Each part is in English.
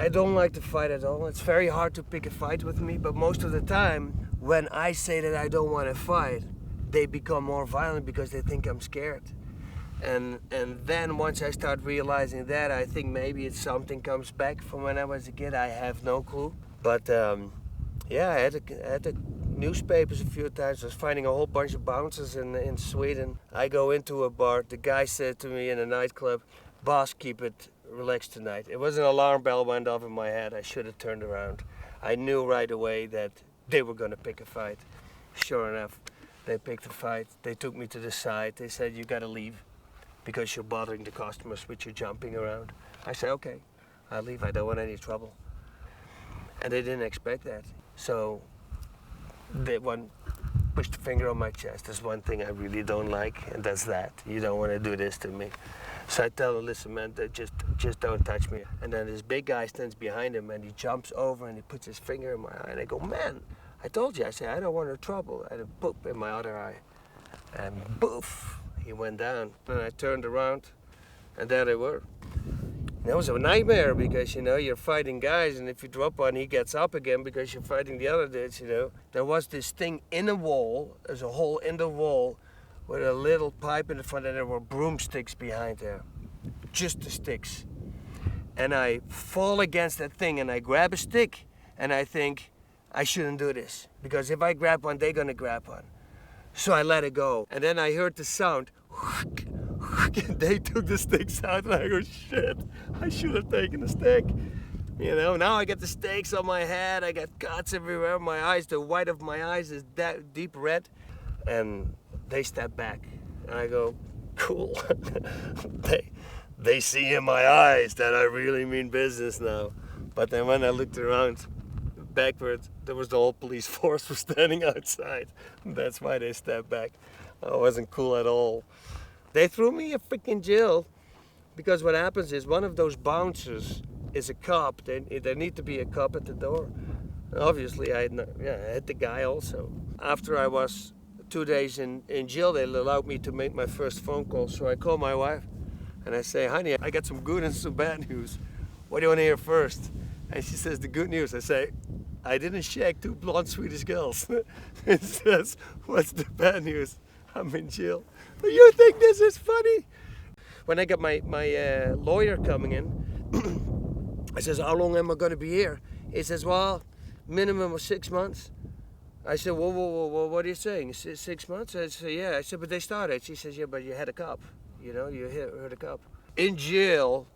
I don't like to fight at all. It's very hard to pick a fight with me, but most of the time, when I say that I don't want to fight, they become more violent because they think I'm scared. And then once I start realizing that, I think maybe it's something comes back from when I was a kid. I have no clue. But yeah, I had the newspapers a few times. I was finding a whole bunch of bouncers in Sweden. I go into a bar. The guy said to me in a nightclub, "Boss, keep it relaxed tonight." It was an alarm bell went off in my head. I should have turned around. I knew right away that they were going to pick a fight. Sure enough, they picked a fight. They took me to the side. They said, "You got to leave because you're bothering the customers with your jumping around." I said, "Okay, I'll leave. I don't want any trouble." And they didn't expect that. So they pushed a finger on my chest. There's one thing I really don't like, and that's that. You don't want to do this to me. So I tell him, "Listen, man, just don't touch me." And then this big guy stands behind him, and he jumps over and he puts his finger in my eye. And I go, "Man, I told you." I say, "I don't want no trouble." I had a boop in my other eye. And boof, he went down. And I turned around, and there they were. And that was a nightmare because, you know, you're fighting guys, and if you drop one, he gets up again because you're fighting the other dudes, you know. There was this thing in a wall, there's a hole in the wall with a little pipe in the front, and there were broomsticks behind there. Just the sticks. And I fall against that thing, and I grab a stick, and I think, I shouldn't do this, because if I grab one, they're gonna grab one. So I let it go. And then I heard the sound, they took the sticks out, and I go, shit, I should have taken the stick. You know, now I got the stakes on my head, I got cuts everywhere, my eyes, the white of my eyes is that deep red. And they step back, and I go, cool. they see in my eyes that I really mean business now. But then when I looked around backwards, there was the whole police force was standing outside. That's why they stepped back. I wasn't cool at all. They threw me in freaking jail because what happens is one of those bouncers is a cop. There need to be a cop at the door. Obviously, I hit the guy also. After I was 2 days in jail, they allowed me to make my first phone call. So I call my wife and I say, "Honey, I got some good and some bad news. What do you want to hear first?" And she says, "The good news." I say, "I didn't shag 2 blonde Swedish girls." It says, "What's the bad news?" "I'm in jail." "You think this is funny?" When I got my lawyer coming in, I says, "How long am I going to be here?" He says, "Well, minimum of 6 months." I said, whoa, what are you saying? He said, 6 months? I said, yeah. I said, "But they started." She says, "Yeah, but you had a cop. You know, you heard a cop." In jail,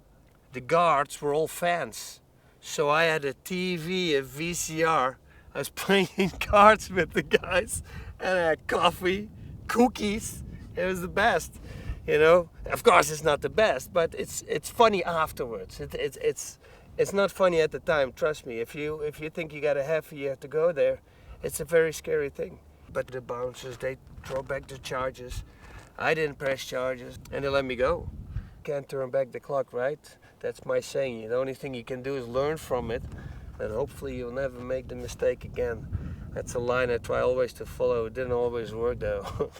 the guards were all fans. So I had a TV, a VCR. I was playing cards with the guys, and I had coffee, cookies. It was the best, you know. Of course, it's not the best, but it's funny afterwards. It's not funny at the time. Trust me. If you think you got a half a year to go there, it's a very scary thing. But the bouncers, they throw back the charges. I didn't press charges, and they let me go. Can't turn back the clock, right? That's my saying. The only thing you can do is learn from it, and hopefully you'll never make the mistake again. That's a line I try always to follow. It didn't always work though.